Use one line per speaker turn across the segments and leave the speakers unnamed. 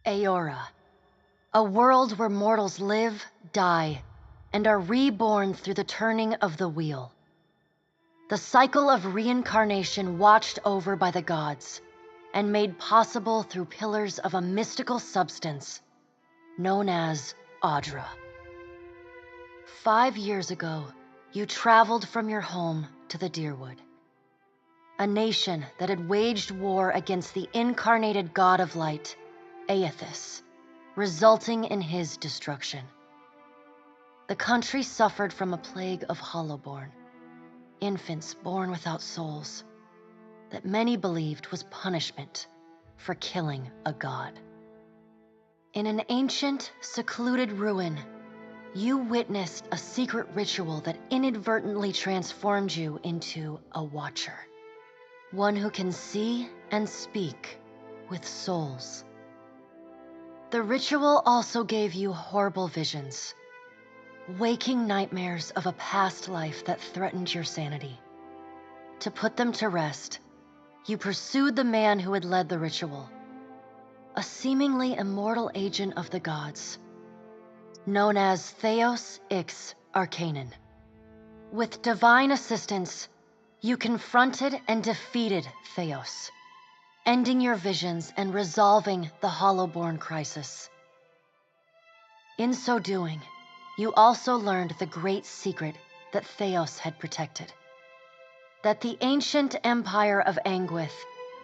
Aora, a world where mortals live, die, and are reborn through the turning of the wheel. The cycle of reincarnation watched over by the gods, and made possible through pillars of a mystical substance known as Audra. 5 years ago, you traveled from your home to the Deerwood, a nation that had waged war against the incarnated god of light, Aethys, resulting in his destruction. The country suffered from a plague of hollowborn, infants born without souls, that many believed was punishment for killing a god. In an ancient, secluded ruin, you witnessed a secret ritual that inadvertently transformed you into a watcher, one who can see and speak with souls. The ritual also gave you horrible visions, waking nightmares of a past life that threatened your sanity. To put them to rest, you pursued the man who had led the ritual, a seemingly immortal agent of the gods, known as Theos Ix Arcanon. With divine assistance, you confronted and defeated Theos, ending your visions and resolving the Hollowborn crisis. In so doing, you also learned the great secret that Theos had protected, that the ancient empire of Anguith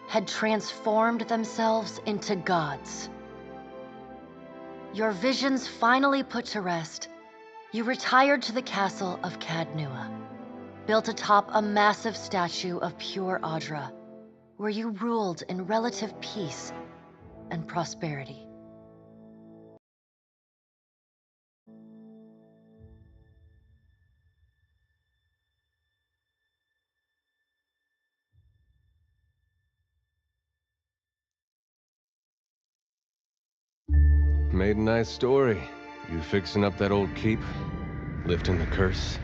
had transformed themselves into gods. Your visions finally put to rest, you retired to the castle of Cadnua, built atop a massive statue of pure Audra, where you ruled in relative peace and prosperity.
Made a nice story. You fixing up that old keep, lifting the curse.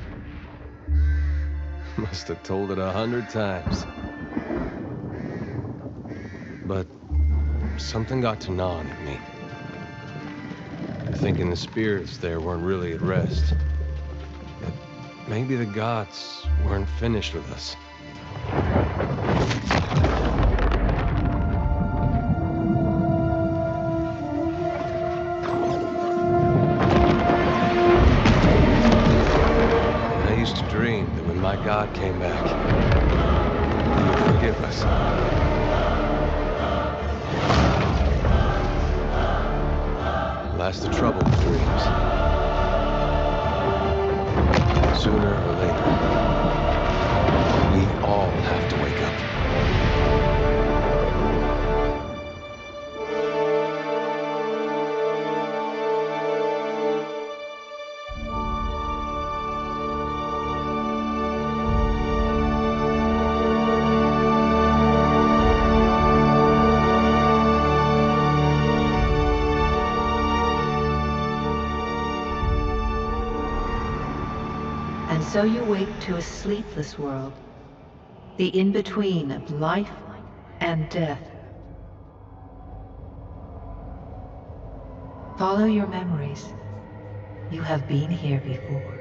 Must have told it 100 times. But something got to gnawing at me. Thinking the spirits there weren't really at rest. That maybe the gods weren't finished with us. My God came back. He would forgive us. Last the trouble with dreams. Sooner or later, we all have to wake up.
So you wake to a sleepless world, the in-between of life and death. Follow your memories. You have been here before.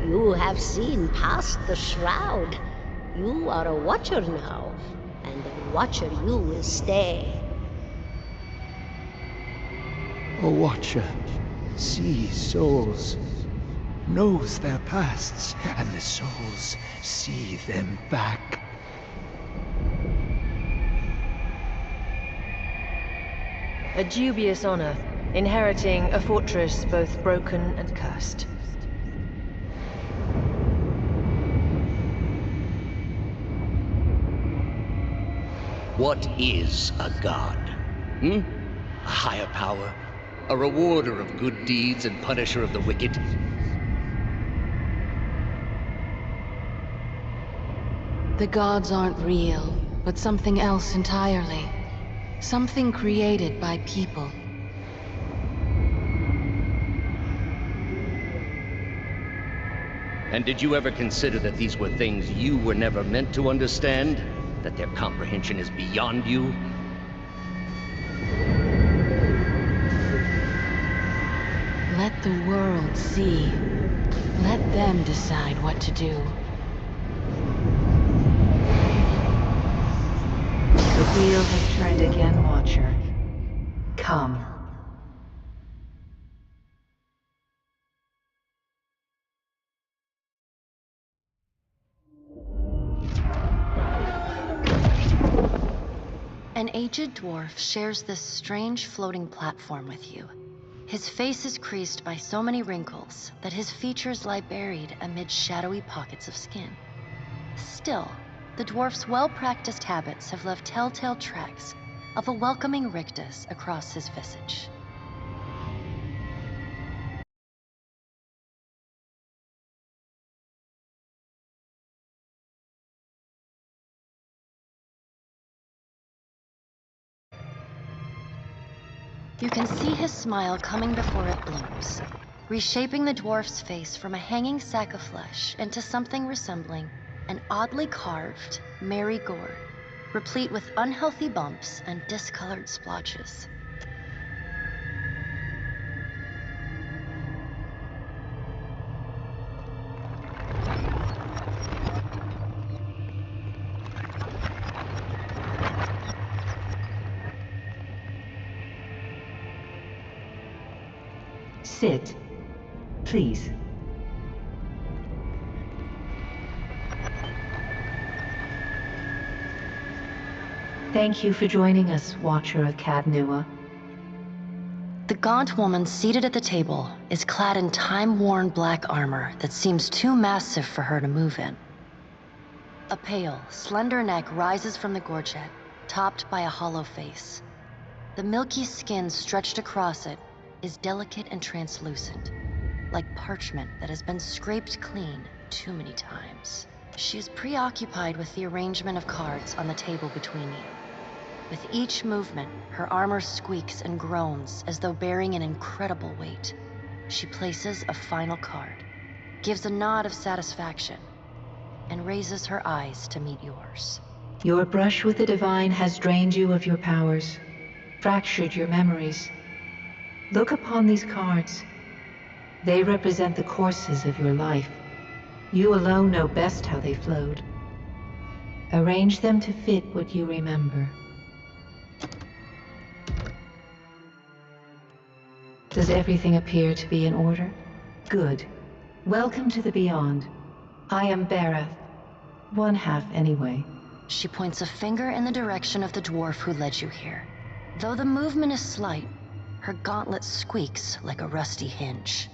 You have seen past the shroud. You are a watcher now, and a watcher you will stay.
A watcher sees souls, knows their pasts, and the souls see them back.
A dubious honor, inheriting a fortress both broken and cursed.
What is a god? A higher power? A rewarder of good deeds and punisher of the wicked?
The gods aren't real, but something else entirely. Something created by people.
And did you ever consider that these were things you were never meant to understand? That their comprehension is beyond you?
The world see. Let them decide what to do.
The wheel has turned again, Watcher. Come.
An aged dwarf shares this strange floating platform with you. His face is creased by so many wrinkles that his features lie buried amid shadowy pockets of skin. Still, the dwarf's well-practiced habits have left telltale tracks of a welcoming rictus across his visage. You can see his smile coming before it blooms, reshaping the dwarf's face from a hanging sack of flesh into something resembling an oddly carved, merry gourd, replete with unhealthy bumps and discolored splotches.
Sit, please. Thank you for joining us, Watcher of Cadnua.
The gaunt woman seated at the table is clad in time-worn black armor that seems too massive for her to move in. A pale, slender neck rises from the gorget, topped by a hollow face. The milky skin stretched across it is delicate and translucent, like parchment that has been scraped clean too many times. She is preoccupied with the arrangement of cards on the table between you. With each movement, her armor squeaks and groans as though bearing an incredible weight. She places a final card, gives a nod of satisfaction, and raises her eyes to meet yours.
Your brush with the divine has drained you of your powers, fractured your memories. Look upon these cards. They represent the courses of your life. You alone know best how they flowed. Arrange them to fit what you remember. Does everything appear to be in order? Good. Welcome to the Beyond. I am Barath. One half, anyway.
She points a finger in the direction of the dwarf who led you here. Though the movement is slight, her gauntlet squeaks like a rusty hinge.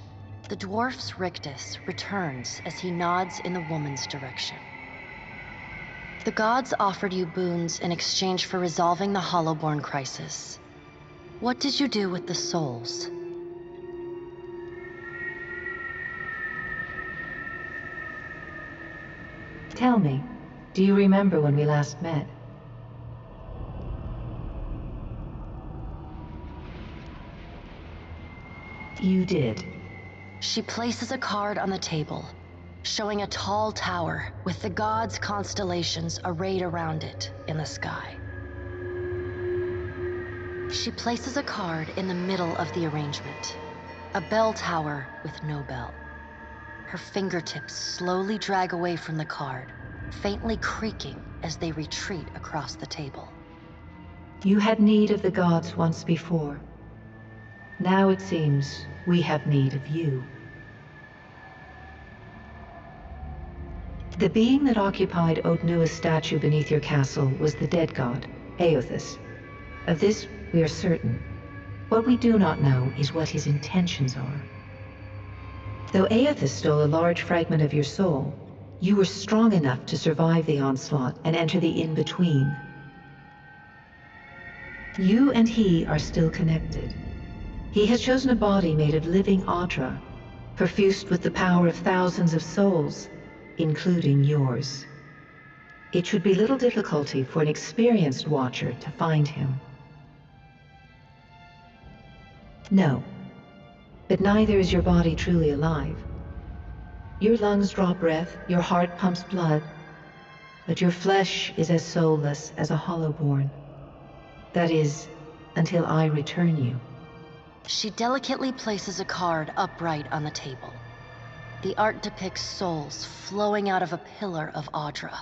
The dwarf's rictus returns as he nods in the woman's direction. The gods offered you boons in exchange for resolving the Hollowborn crisis. What did you do with the souls?
Tell me, do you remember when we last met? You did.
She places a card on the table, showing a tall tower with the gods' constellations arrayed around it in the sky. She places a card in the middle of the arrangement, a bell tower with no bell. Her fingertips slowly drag away from the card, faintly creaking as they retreat across the table.
You had need of the gods once before. Now it seems we have need of you. The being that occupied Odnua's statue beneath your castle was the dead god, Aothus. Of this we are certain. What we do not know is what his intentions are. Though Aothus stole a large fragment of your soul, you were strong enough to survive the onslaught and enter the in-between. You and he are still connected. He has chosen a body made of living Audra, perfused with the power of thousands of souls, including yours. It should be little difficulty for an experienced watcher to find him. No, but neither is your body truly alive. Your lungs draw breath, your heart pumps blood, but your flesh is as soulless as a Hollowborn. That is, until I return you.
She delicately places a card upright on the table. The art depicts souls flowing out of a pillar of Audra.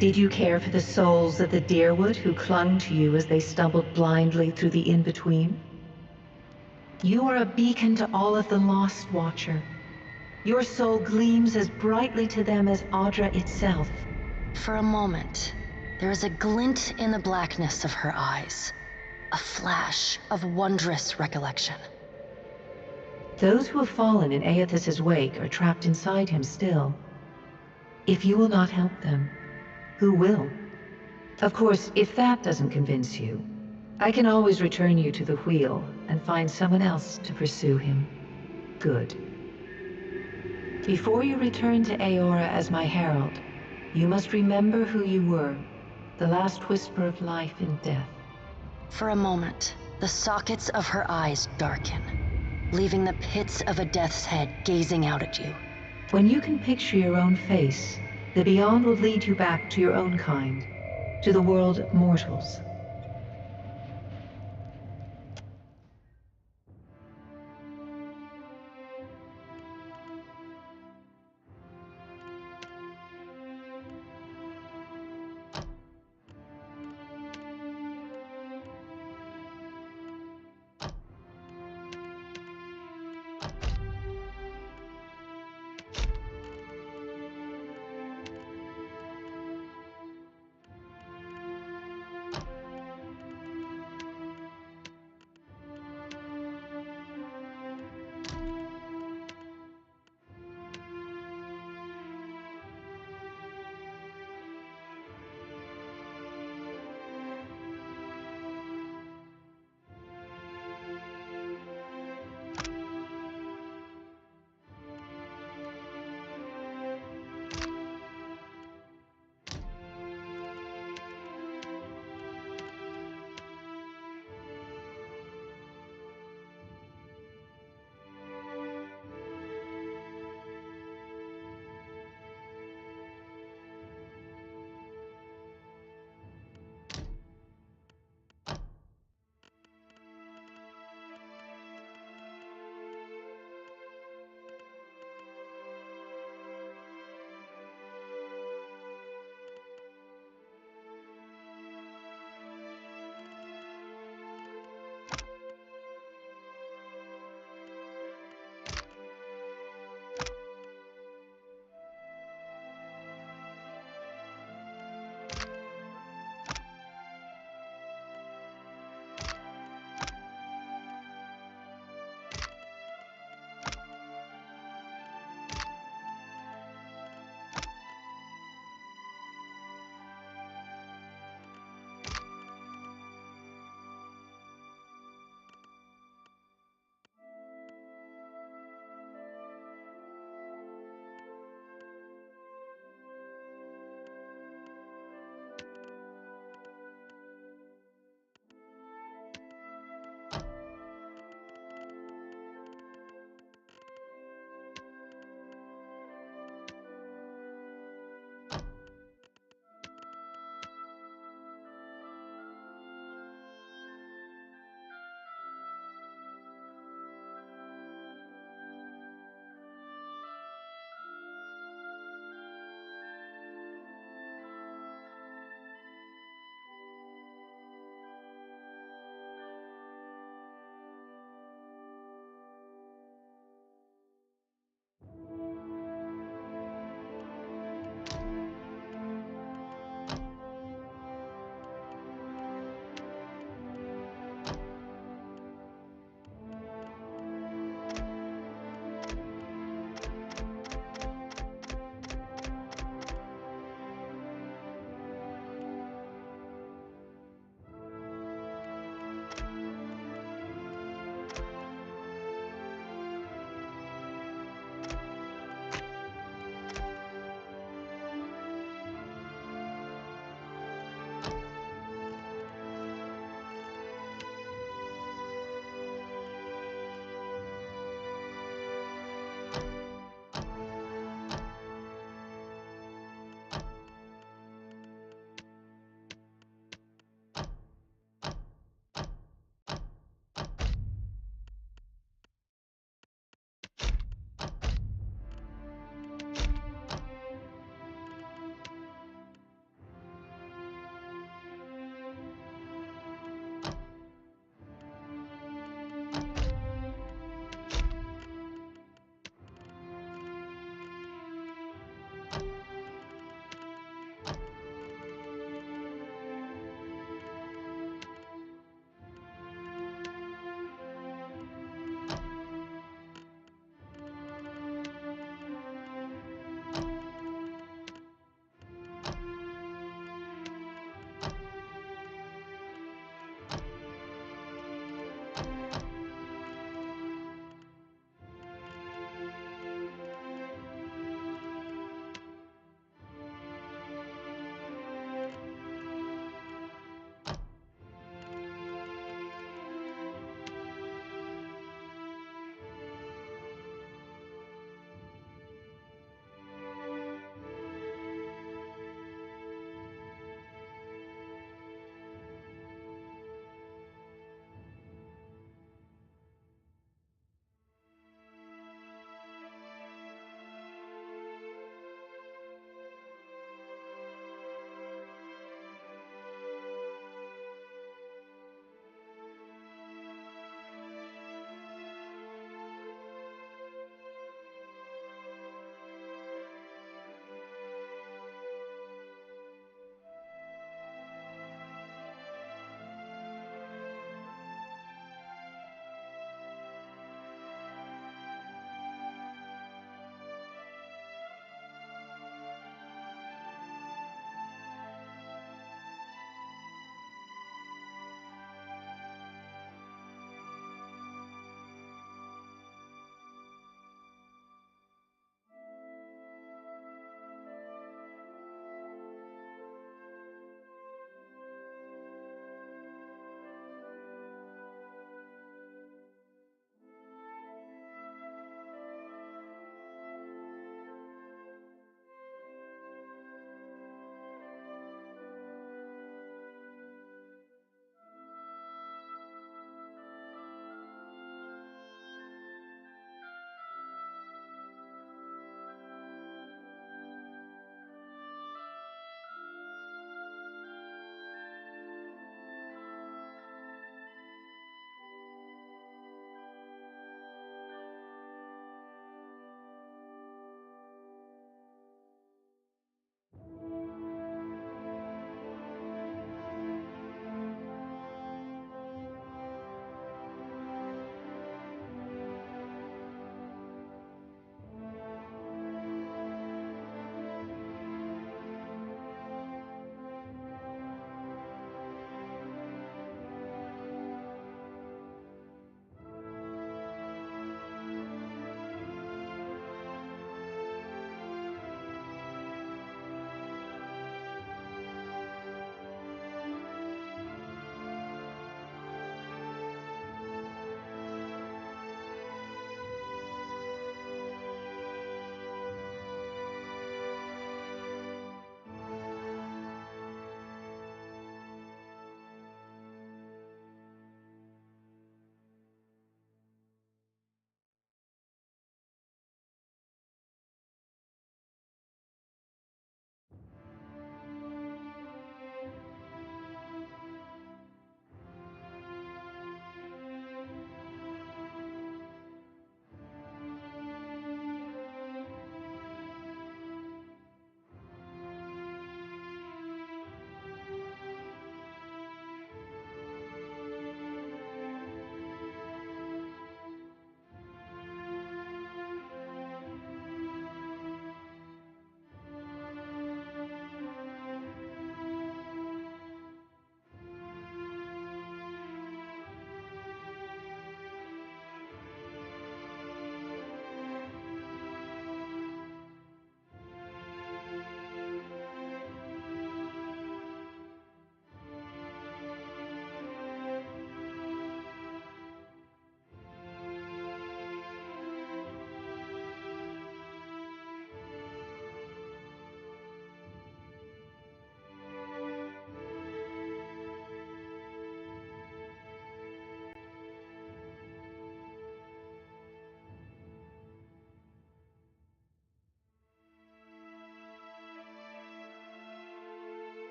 Did you care for the souls of the Deerwood who clung to you as they stumbled blindly through the in-between? You are a beacon to all of the lost, Watcher. Your soul gleams as brightly to them as Audra itself.
For a moment, there is a glint in the blackness of her eyes. A flash of wondrous recollection.
Those who have fallen in Aethys's wake are trapped inside him still. If you will not help them, who will? Of course, if that doesn't convince you, I can always return you to the wheel and find someone else to pursue him. Good. Before you return to Aora as my herald, you must remember who you were, the last whisper of life and death.
For a moment, the sockets of her eyes darken, leaving the pits of a death's head gazing out at you.
When you can picture your own face, the Beyond will lead you back to your own kind, to the world of mortals.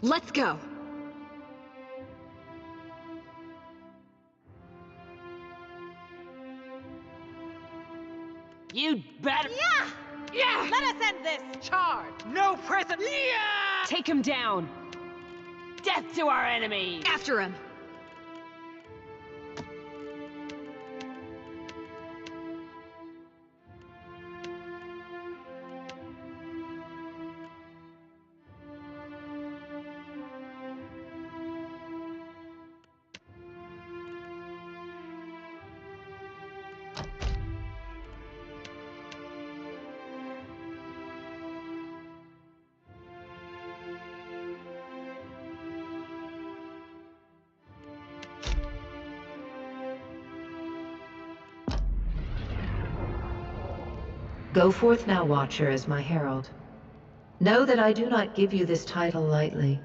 Let's go!
You better...
Yeah!
Yeah!
Let us end this!
Charge! No prison! Yeah! Take him down! Death to our enemy!
After him!
Go forth now, Watcher, as my herald. Know that I do not give you this title lightly.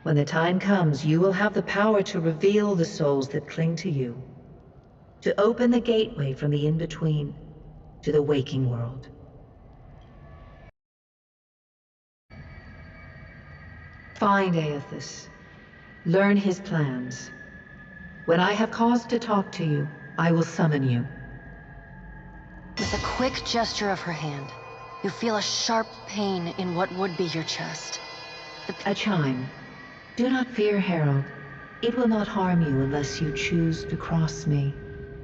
When the time comes, you will have the power to reveal the souls that cling to you, to open the gateway from the in-between to the waking world. Find Aethys. Learn his plans. When I have cause to talk to you, I will summon you.
With a quick gesture of her hand, you feel a sharp pain in what would be your chest.
A chime. Do not fear, Herald. It will not harm you unless you choose to cross me.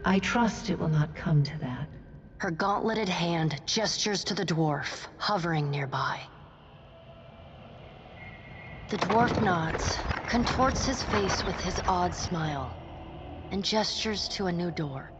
I trust it will not come to that.
Her gauntleted hand gestures to the dwarf, hovering nearby. The dwarf nods, contorts his face with his odd smile, and gestures to a new door.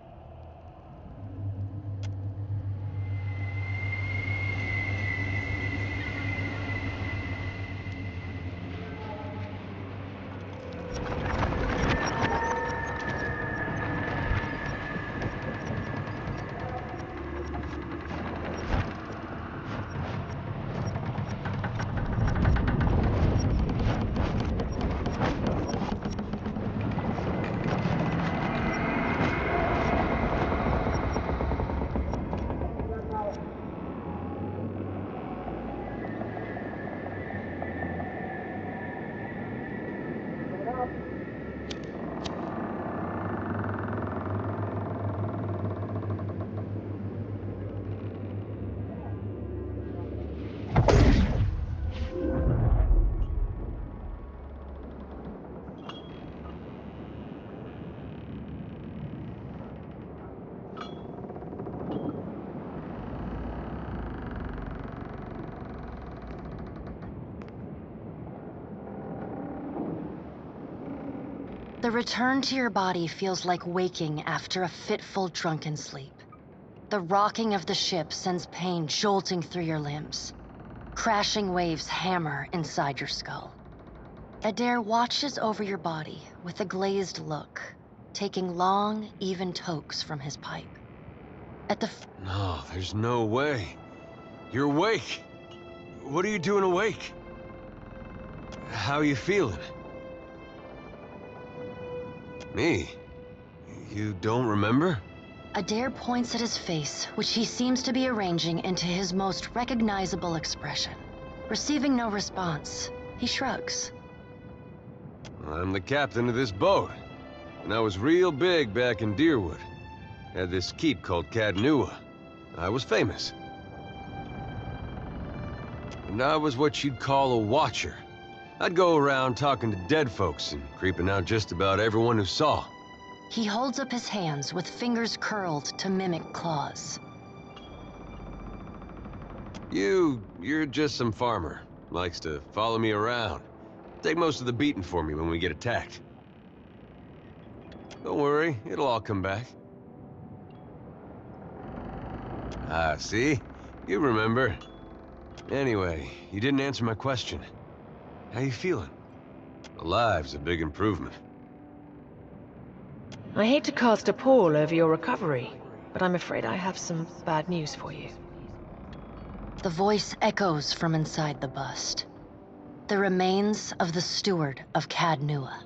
The return to your body feels like waking after a fitful drunken sleep. The rocking of the ship sends pain jolting through your limbs. Crashing waves hammer inside your skull. Adair watches over your body with a glazed look, taking long, even tokes from his pipe.
No, there's no way. You're awake. What are you doing awake? How are you feeling? Me? You don't remember?
Adair points at his face, which he seems to be arranging into his most recognizable expression. Receiving no response, he shrugs.
I'm the captain of this boat, and I was real big back in Deerwood. Had this keep called Cadnua. I was famous. And I was what you'd call a watcher. I'd go around talking to dead folks and creeping out just about everyone who saw.
He holds up his hands with fingers curled to mimic claws.
You're just some farmer. Likes to follow me around. Take most of the beating for me when we get attacked. Don't worry, it'll all come back. Ah, see? You remember. Anyway, you didn't answer my question. How you feeling? Alive's a big improvement.
I hate to cast a pall over your recovery, but I'm afraid I have some bad news for you.
The voice echoes from inside the bust. The remains of the steward of Cadnua.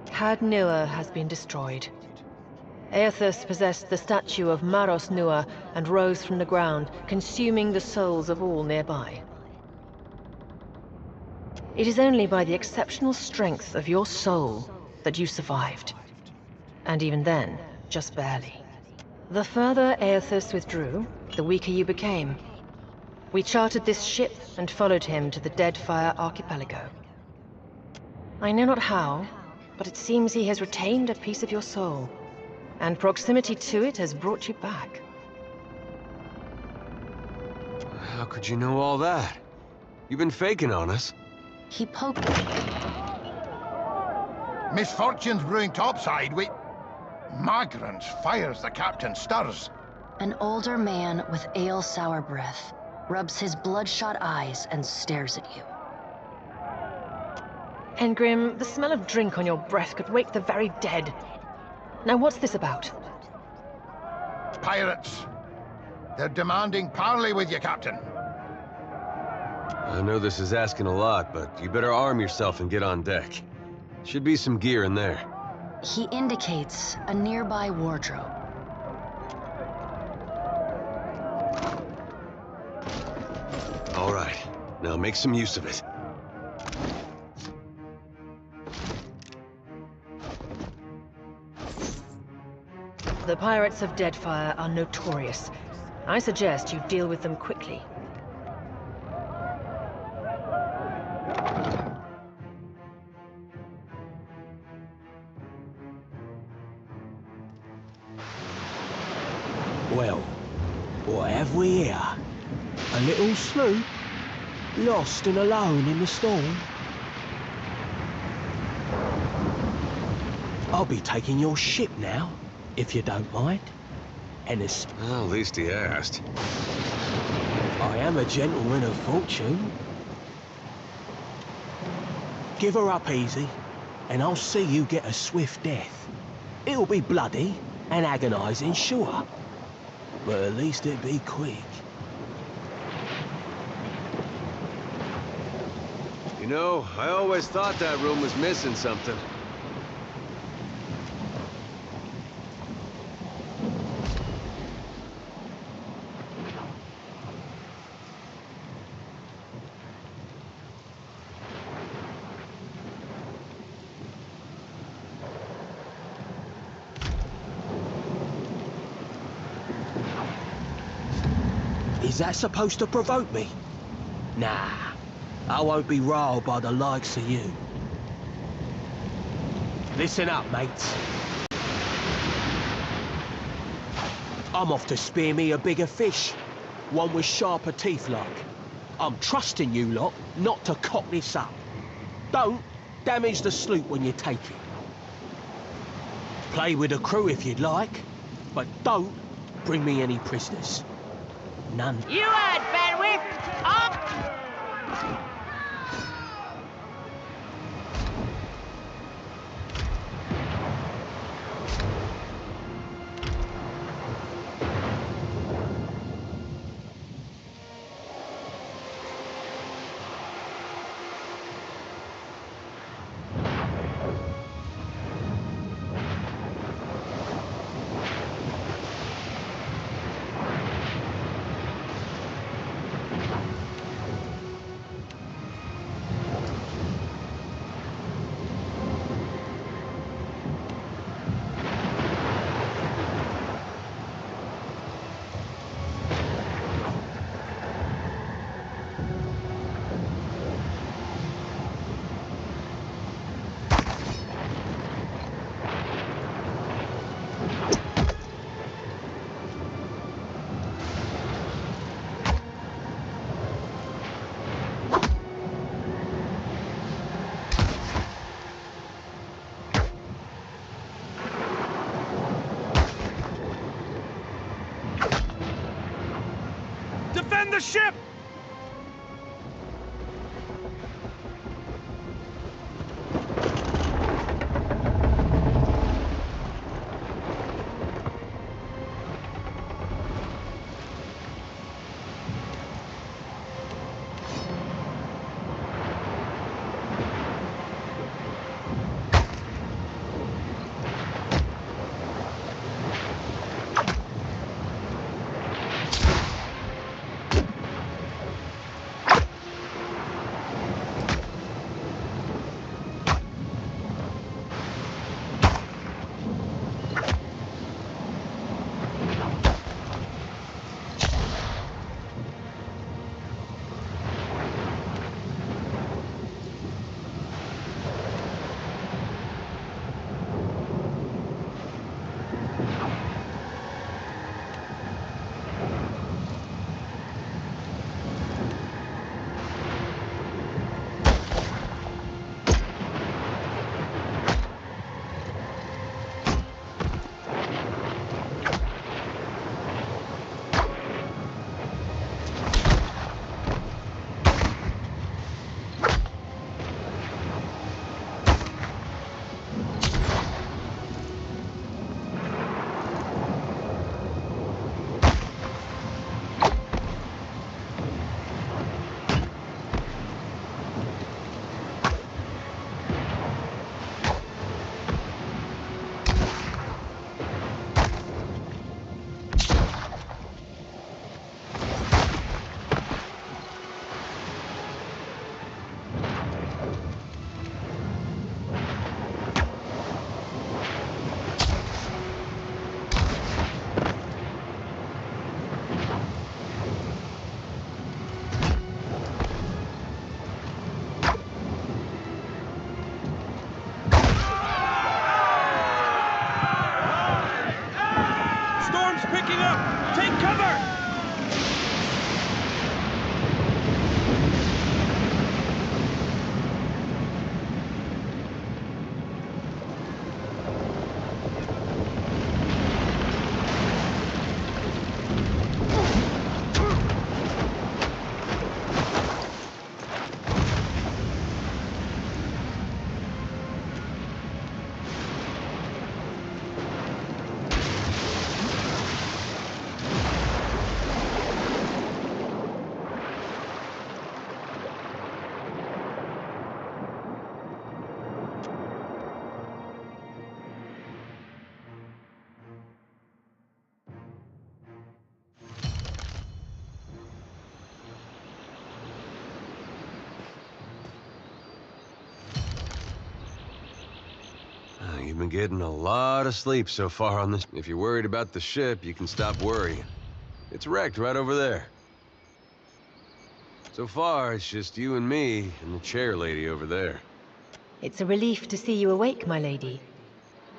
Cadnua has been destroyed. Aethys possessed the statue of Maros Nua and rose from the ground, consuming the souls of all nearby. It is only by the exceptional strength of your soul that you survived. And even then, just barely. The further Aethys withdrew, the weaker you became. We chartered this ship and followed him to the Deadfire archipelago. I know not how, but it seems he has retained a piece of your soul, and proximity to it has brought you back.
How could you know all that? You've been faking on us.
He poked.
Misfortunes brewing topside. Magrants fires the captain stirs.
An older man with ale-sour breath rubs his bloodshot eyes and stares at you.
Engrim, the smell of drink on your breath could wake the very dead. Now what's this about?
Pirates. They're demanding parley with you, Captain.
I know this is asking a lot, but you better arm yourself and get on deck. Should be some gear in there.
He indicates a nearby wardrobe.
All right, now make some use of it.
The pirates of Deadfire are notorious. I suggest you deal with them quickly.
Well, what have we here? A little sloop? Lost and alone in the storm? I'll be taking your ship now, if you don't mind. And
Well, at least he asked.
I am a gentleman of fortune. Give her up easy, and I'll see you get a swift death. It'll be bloody and agonizing, sure. But at least it'll be quick.
You know, I always thought that room was missing something.
Is that supposed to provoke me? Nah, I won't be riled by the likes of you. Listen up, mates. I'm off to spear me a bigger fish. One with sharper teeth like. I'm trusting you lot not to cock this up. Don't damage the sloop when you take it. Play with the crew if you'd like, but don't bring me any prisoners. None.
You heard, Fenwick! Up!
Defend the ship!
picking up! Take cover!
You've been getting a lot of sleep so far on this. If you're worried about the ship, you can stop worrying. It's wrecked right over there. So far, it's just you and me and the chair lady over there.
It's a relief to see you awake, my lady.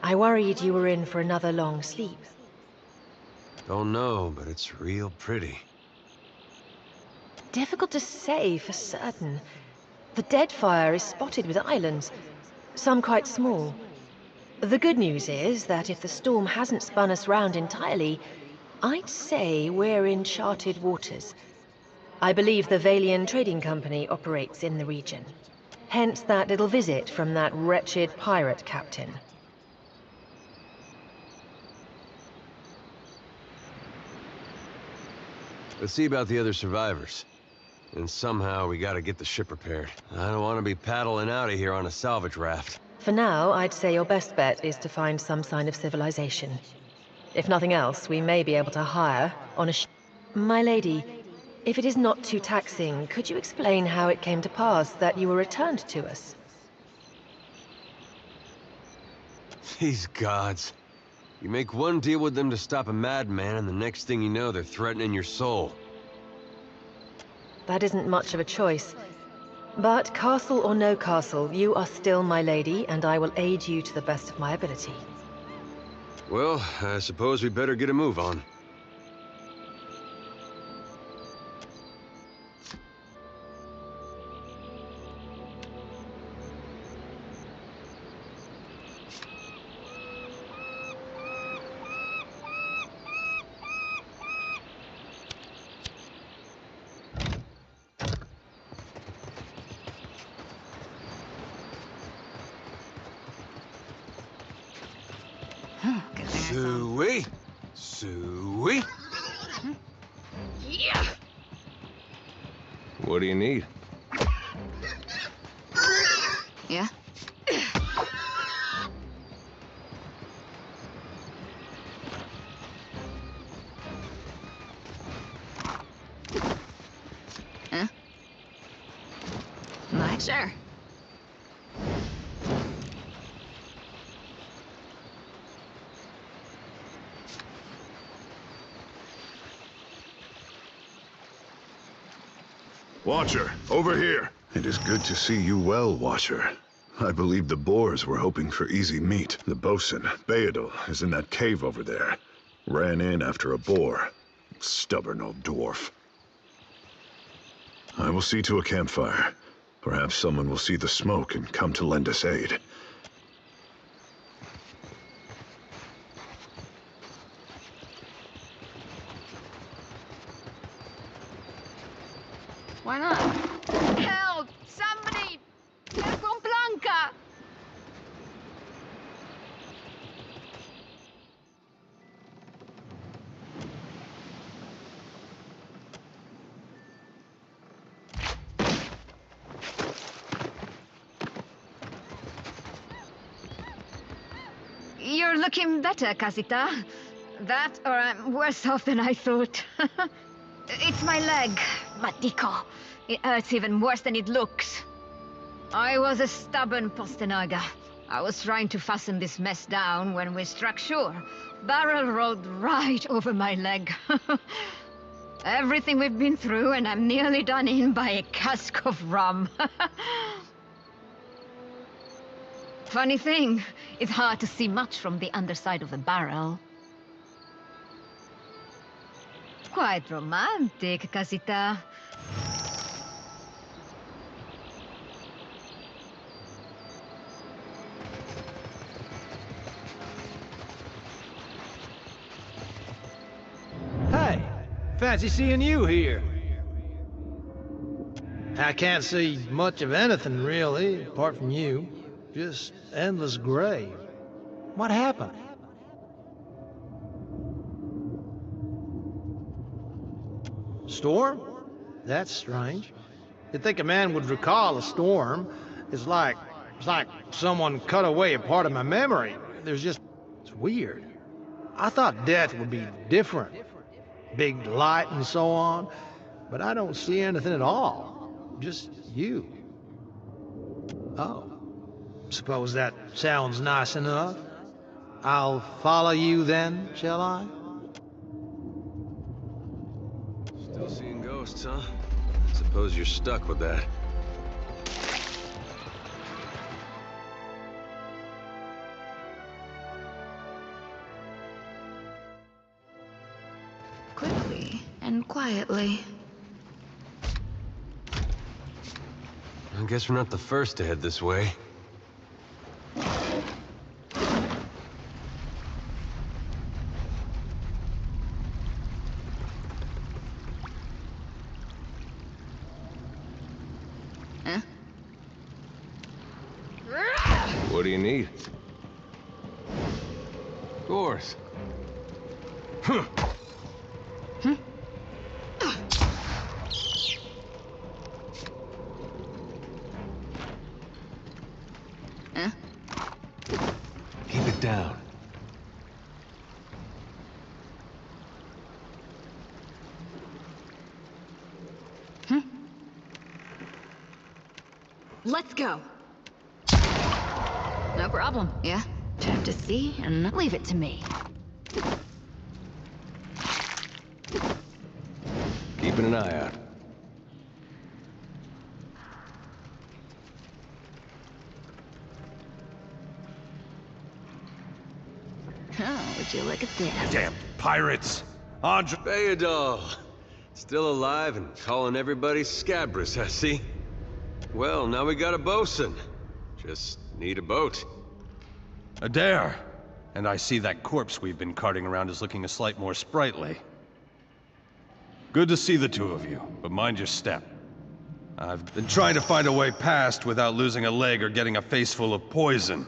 I worried you were in for another long sleep.
Don't know, but it's real pretty.
Difficult to say for certain. The Deadfire is spotted with islands, some quite small. The good news is that if the storm hasn't spun us round entirely, I'd say we're in charted waters. I believe the Valian Trading Company operates in the region. Hence that little visit from that wretched pirate captain.
Let's see about the other survivors. And somehow we gotta get the ship repaired. I don't want to be paddling out of here on a salvage raft.
For now, I'd say your best bet is to find some sign of civilization. If nothing else, we may be able to hire on a My lady, if it is not too taxing, could you explain how it came to pass that you were returned to us?
These gods. You make one deal with them to stop a madman, and the next thing you know, they're threatening your soul.
That isn't much of a choice. But castle or no castle, you are still my lady, and I will aid you to the best of my ability.
Well, I suppose we better get a move on. Suey? Suey?
Yeah!
What do you need?
Yeah? Huh? Right, sure.
Watcher, over here. It is good to see you well, Watcher. I believe the Boers were hoping for easy meat. The bosun, Beadle, is in that cave over there. Ran in after a boar. Stubborn old dwarf. I will see to a campfire. Perhaps someone will see the smoke and come to lend us aid.
Why not? Help! Somebody! Help from Blanca! You're looking better, Casita. That, or I'm worse off than I thought. It's my leg, Matico. It hurts even worse than it looks. I was a stubborn Postenaga. I was trying to fasten this mess down when we struck shore. Barrel rolled right over my leg. Everything we've been through, and I'm nearly done in by a cask of rum. Funny thing, it's hard to see much from the underside of the barrel. quite romantic, Casita.
Hey, fancy seeing you here. I can't see much of anything, really, apart from you. Just endless gray. What happened? Storm? That's strange. You'd think a man would recall a storm. It's like someone cut away a part of my memory. It's weird. I thought death would be different. Big light and so on. But I don't see anything at all. Just you. Oh. Suppose that sounds nice enough. I'll follow you then, shall I?
Still seeing ghosts, huh? Suppose you're stuck with that.
Quickly and quietly.
I guess we're not the first to head this way.
Huh?
What do you need? Of course. Huh. Keep it down.
Let's go. No problem, yeah? Check to see and leave it to me.
Keeping an eye out.
Oh, would you look at this?
Damn pirates! Andre...
Bayadol! Still alive and calling everybody Scabrous, I see. Well, now we got a bosun. Just need a boat.
Adair! And I see that corpse we've been carting around is looking a slight more sprightly. Good to see the two of you, but mind your step. I've been trying to find a way past without losing a leg or getting a face full of poison.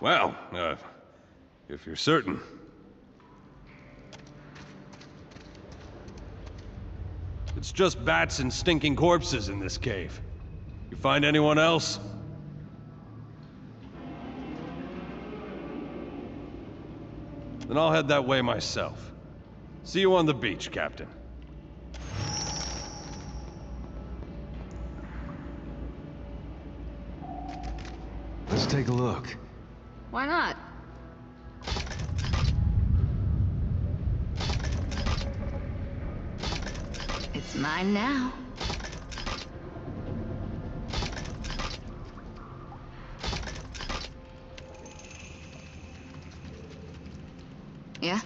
Well, if you're certain. It's just bats and stinking corpses in this cave. You find anyone else? Then I'll head that way myself. See you on the beach, Captain.
Let's take a look.
Why not? It's mine now. Yeah?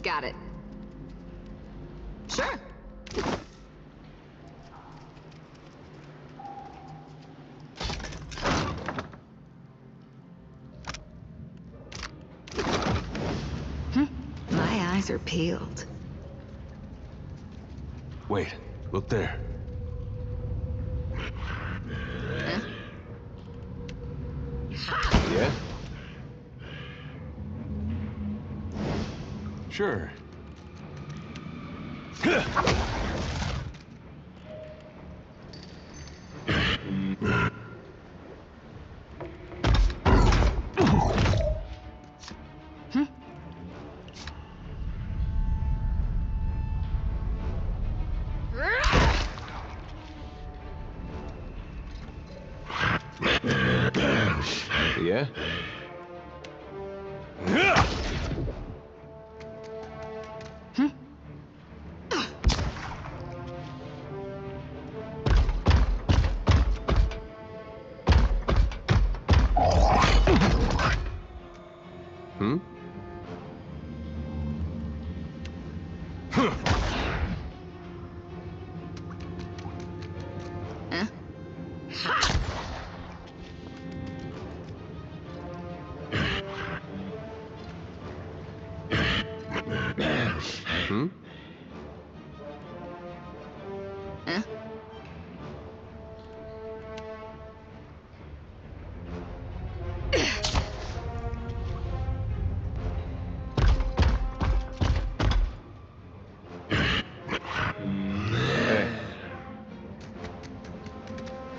Got it. Sure. My eyes are peeled.
Wait, look there.
Huh?
Yeah? Sure. Yeah?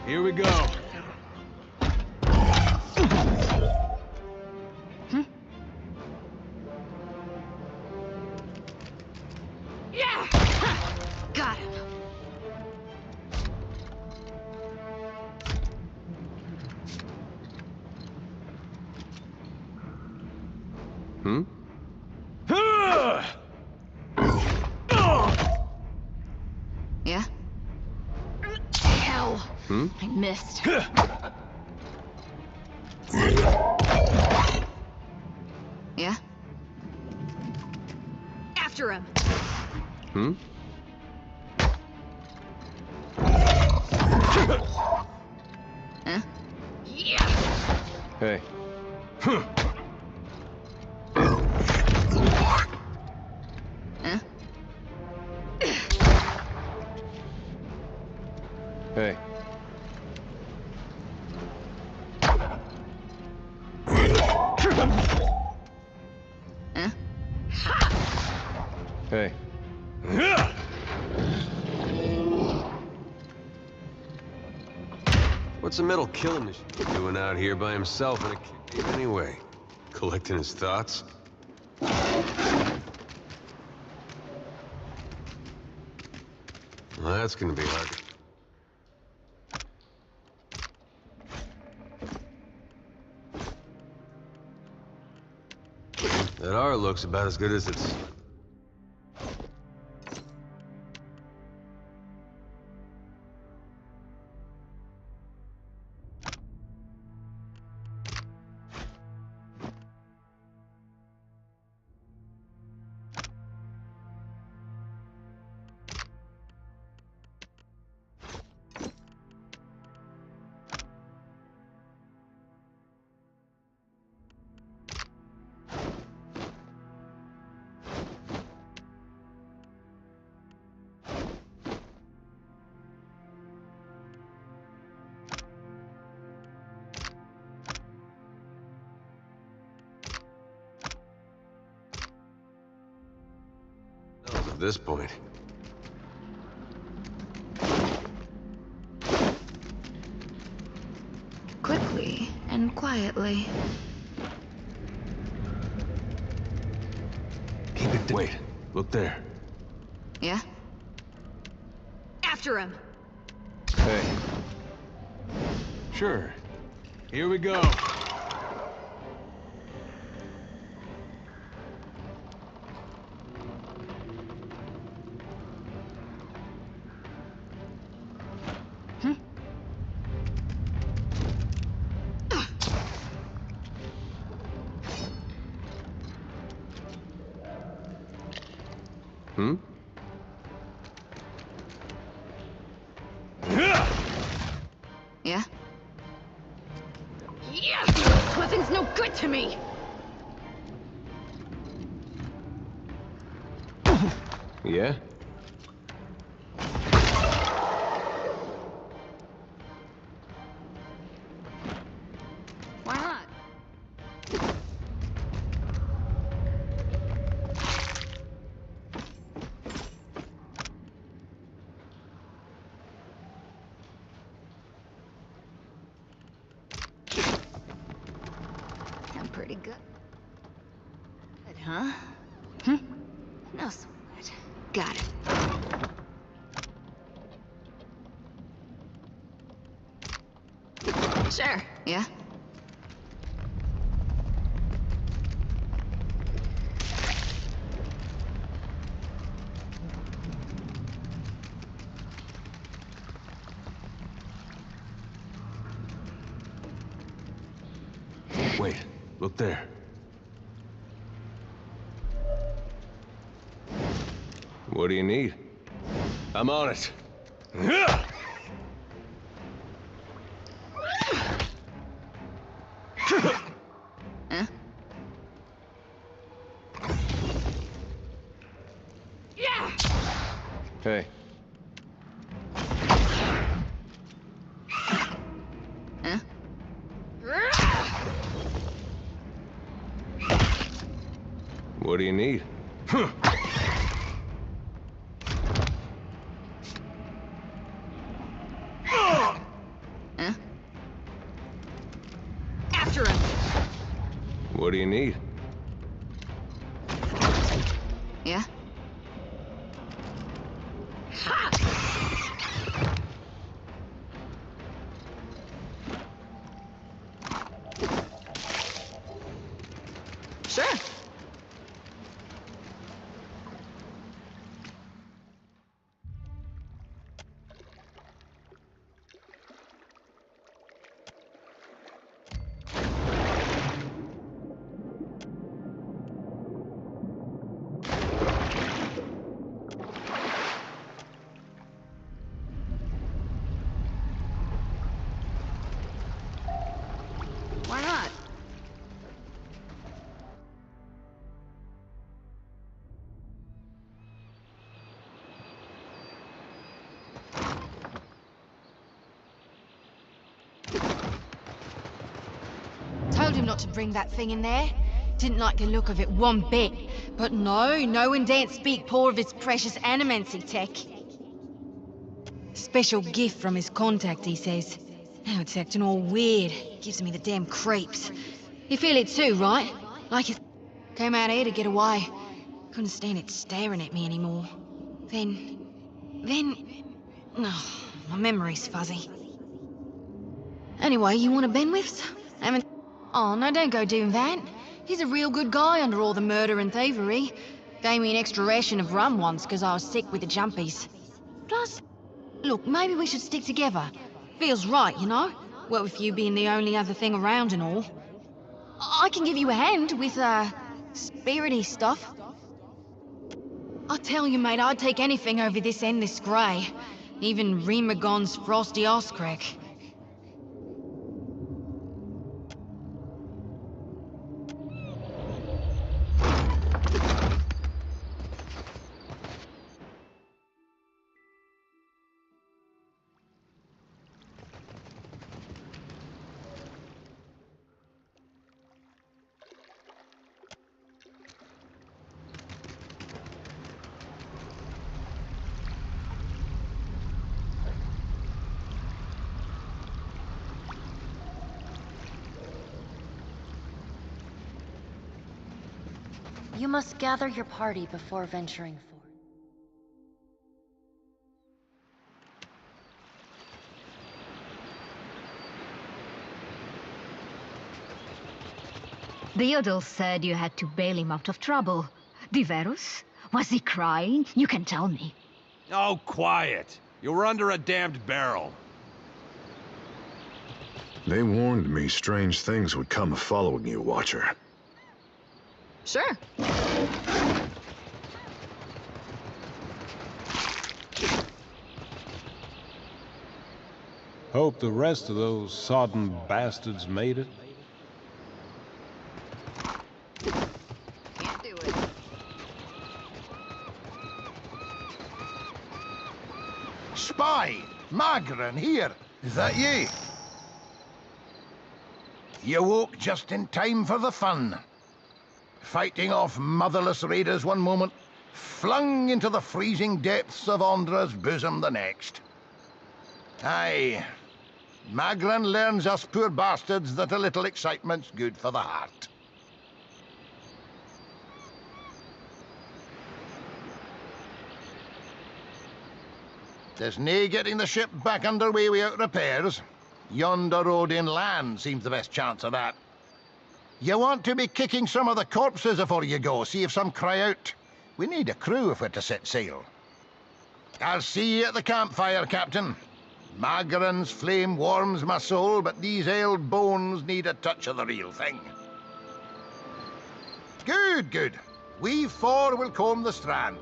Here we go.
Yeah! Got him.
Hmm?
Yeah? Hell!
Hmm?
I missed. Yeah? After him!
Hmm?
Huh? Yeah!
Hey.
Huh?
Hey.
Huh?
Hey. What's the middle killing machine doing out here by himself in a cave anyway? Collecting his thoughts? Well, that's gonna be hard. That R looks about as good as it's... At this point.
Quickly and quietly.
Keep it... Wait, look there.
Yeah? After him!
Hey. Sure. Here we go. Hmm?
Yeah? Yeah! Nothing's no good to me!
Yeah?
Why not? I'm pretty good. Good, huh? No sweat. Got it. Sure. Yeah?
Wait, look there. What do you need? I'm on it.
Huh? Yeah!
Hey.
Huh?
What do you need?
After him!
What do you need?
Yeah? Sure. Why not?
Told him not to bring that thing in there. Didn't like the look of it one bit. But no one daren't speak poor of his precious animancy tech. Special gift from his contact, he says. Now it's acting all weird. Gives me the damn creeps. You feel it too, right? Like it came out here to get away. Couldn't stand it staring at me anymore. Then... Oh, my memory's fuzzy. Anyway, you want a Benwith's? Oh, no, don't go doing that. He's a real good guy under all the murder and thievery. Gave me an extra ration of rum once because I was sick with the jumpies. Plus, look, maybe we should stick together. Feels right, you know? What with you being the only other thing around and all. I can give you a hand with, spirity stuff. I tell you, mate, I'd take anything over this endless grey. Even Remagon's frosty arse crack.
You must gather your party before venturing forth.
The Yodel said you had to bail him out of trouble. Diverus? Was he crying? You can tell me.
Oh, quiet! You were under a damned barrel.
They warned me strange things would come following you, Watcher.
Sure.
Hope the rest of those sodden bastards made it.
Can't do it.
Spy! Magran here! Is that ye? You woke just in time for the fun. Fighting off motherless raiders one moment, flung into the freezing depths of Ondra's bosom the next. Aye, Magran learns us poor bastards that a little excitement's good for the heart. There's nae getting the ship back underway without repairs. Yonder road inland seems the best chance of that. You want to be kicking some of the corpses before you go, see if some cry out. We need a crew if we're to set sail. I'll see you at the campfire, Captain. Magran's flame warms my soul, but these ailed bones need a touch of the real thing. Good, good. We four will comb the strand.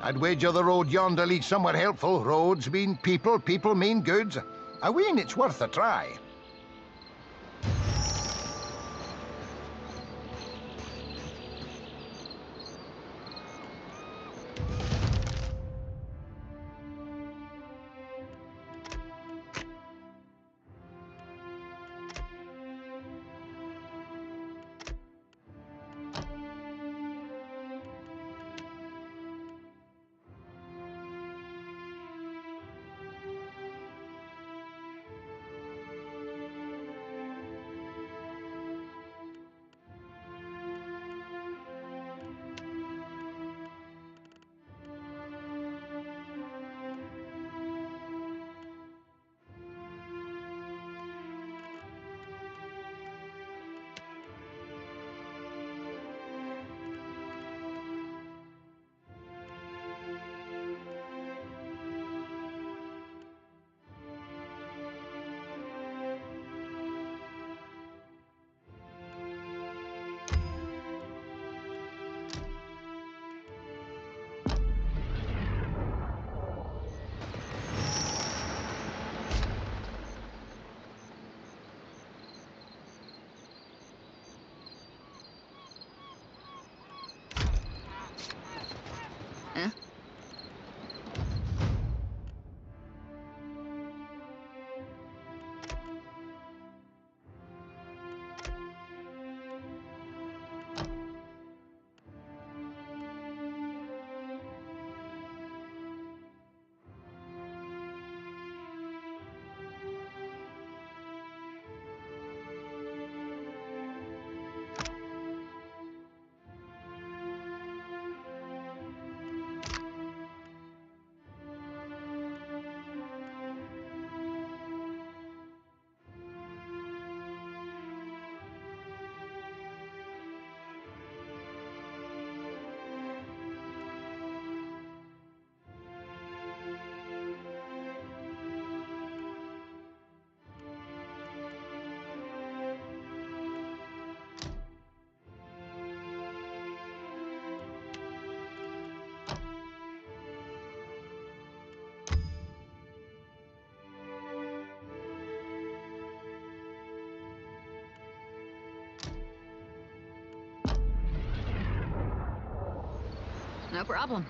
I'd wager the road yonder leads somewhere helpful. Roads mean people, people mean goods. I ween it's worth a try.
No problem.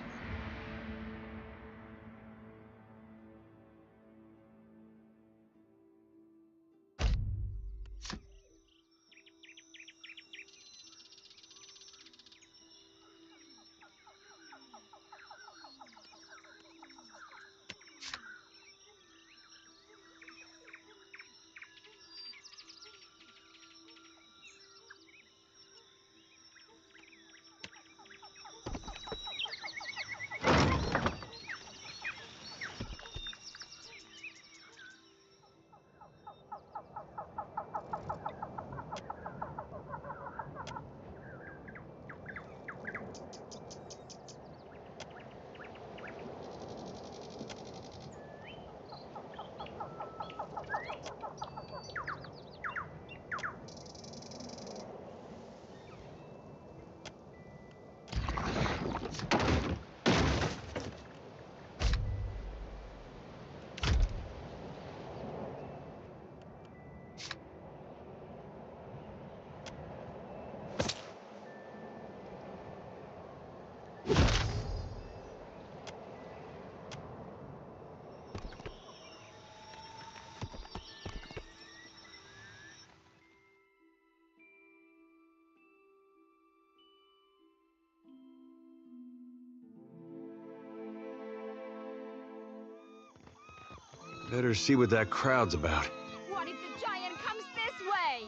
Better see what that crowd's about.
What if the giant comes this way?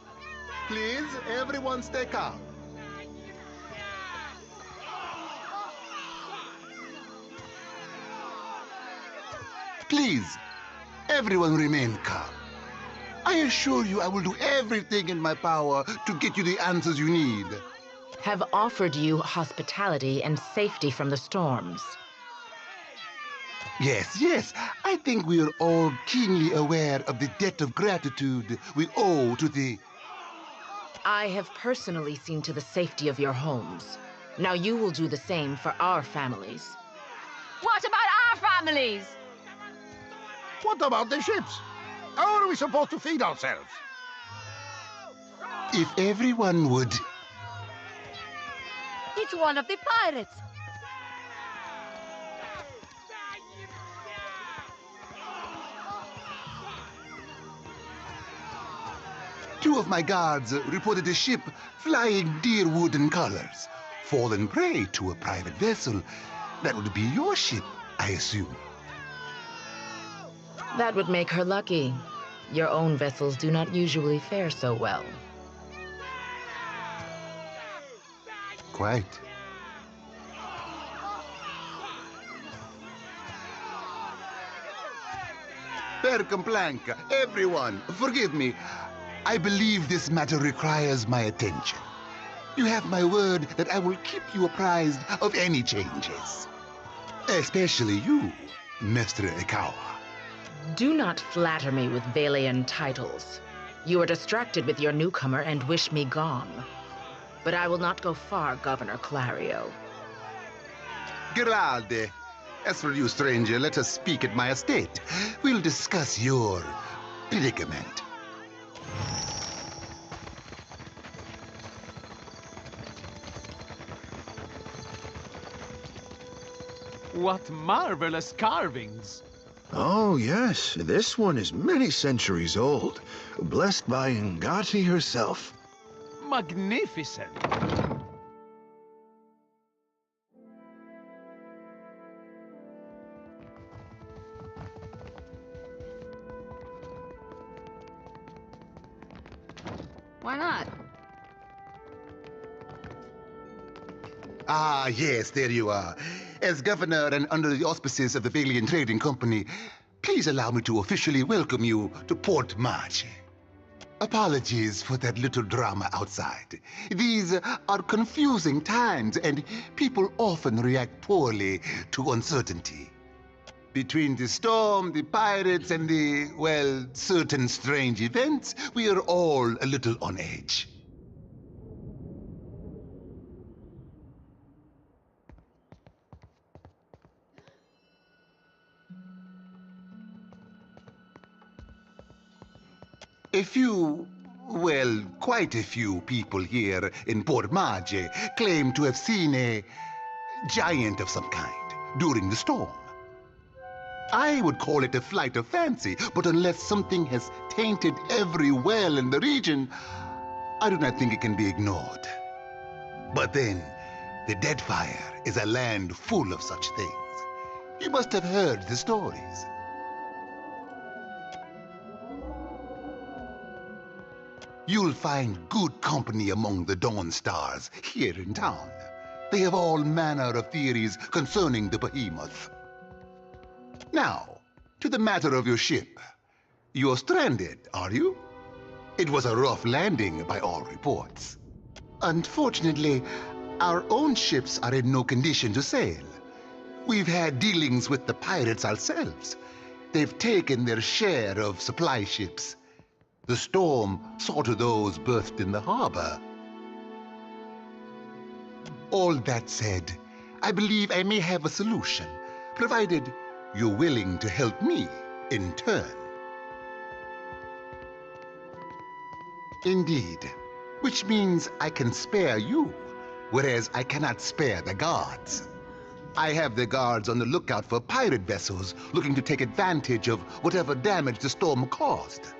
Please, everyone stay calm. Please, everyone remain calm. I assure you I will do everything in my power to get you the answers you need.
Have offered you hospitality and safety from the storms.
Yes, I think we are all keenly aware of the debt of gratitude we owe to the...
I have personally seen to the safety of your homes. Now you will do the same for our families.
What about our families?
What about the ships? How are we supposed to feed ourselves?
If everyone would...
It's one of the pirates.
Two of my guards reported a ship flying deer wooden colors, fallen prey to a private vessel. That would be your ship, I assume.
That would make her lucky. Your own vessels do not usually fare so well.
Quite. Per complanca, everyone, forgive me. I believe this matter requires my attention. You have my word that I will keep you apprised of any changes. Especially you, Mr. Ikawa.
Do not flatter me with Valian titles. You are distracted with your newcomer and wish me gone. But I will not go far, Governor Clario.
Geralde. As for you, stranger, let us speak at my estate. We'll discuss your predicament.
What marvelous carvings!
Oh, yes. This one is many centuries old. Blessed by Ngati herself.
Magnificent!
Why not?
Ah, yes, there you are. As governor and under the auspices of the Valian Trading Company, please allow me to officially welcome you to Port Marche. Apologies for that little drama outside. These are confusing times, and people often react poorly to uncertainty. Between the storm, the pirates, and the, well, certain strange events, we are all a little on edge. A few, well, quite a few people here in Port Marche claim to have seen a giant of some kind during the storm. I would call it a flight of fancy, but unless something has tainted every well in the region, I do not think it can be ignored. But then, the Deadfire is a land full of such things. You must have heard the stories. You'll find good company among the Dawn Stars here in town. They have all manner of theories concerning the behemoth. Now, to the matter of your ship. You're stranded, are you? It was a rough landing by all reports. Unfortunately, our own ships are in no condition to sail. We've had dealings with the pirates ourselves. They've taken their share of supply ships. The storm saw to those berthed in the harbor. All that said, I believe I may have a solution, provided you're willing to help me in turn. Indeed, which means I can spare you, whereas I cannot spare the guards. I have the guards on the lookout for pirate vessels looking to take advantage of whatever damage the storm caused.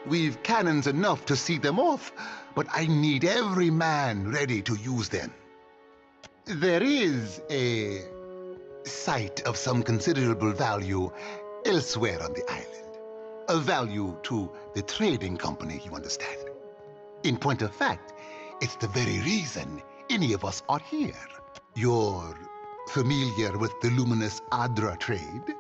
We've cannons enough to see them off, but I need every man ready to use them. There is a site of some considerable value elsewhere on the island. A value to the trading company, you understand. In point of fact, it's the very reason any of us are here. You're familiar with the luminous Adra trade?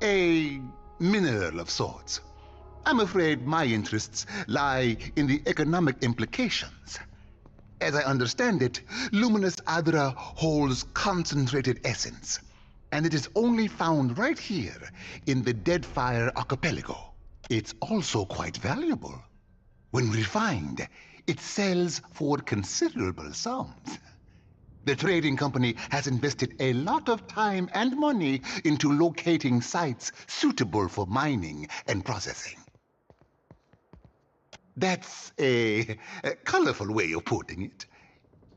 A mineral of sorts. I'm afraid my interests lie in the economic implications. As I understand it, luminous Adra holds concentrated essence, and it is only found right here in the Deadfire archipelago. It's also quite valuable. When refined, it sells for considerable sums. The trading company has invested a lot of time and money into locating sites suitable for mining and processing. That's a colorful way of putting it.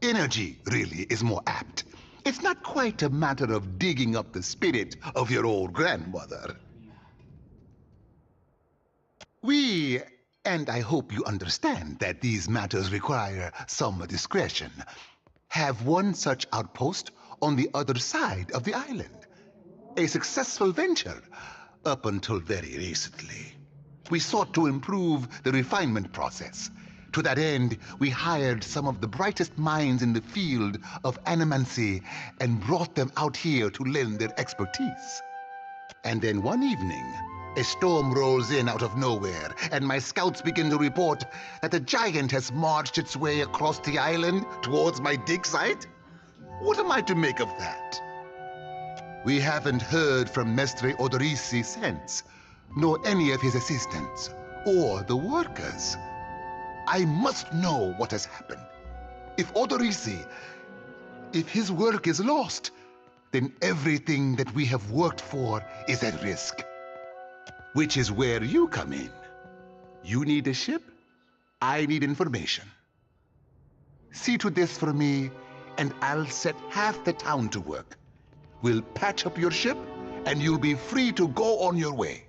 Energy, really, is more apt. It's not quite a matter of digging up the spirit of your old grandmother. We, and I hope you understand that these matters require some discretion, have one such outpost on the other side of the island. A successful venture, up until very recently. We sought to improve the refinement process. To that end, we hired some of the brightest minds in the field of animancy and brought them out here to lend their expertise. And then one evening, a storm rolls in out of nowhere, and my scouts begin to report that a giant has marched its way across the island towards my dig site. What am I to make of that? We haven't heard from Mestre Odorisi since, nor any of his assistants, or the workers. I must know what has happened. If Odorisi, if his work is lost, then everything that we have worked for is at risk. Which is where you come in. You need a ship, I need information. See to this for me, and I'll set half the town to work. We'll patch up your ship, and you'll be free to go on your way.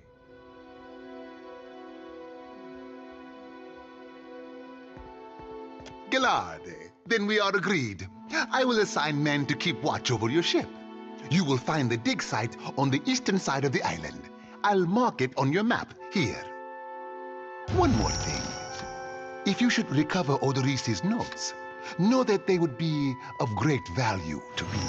Gilard, then we are agreed. I will assign men to keep watch over your ship. You will find the dig site on the eastern side of the island. I'll mark it on your map here. One more thing. If you should recover Odorisi's notes, know that they would be of great value to me.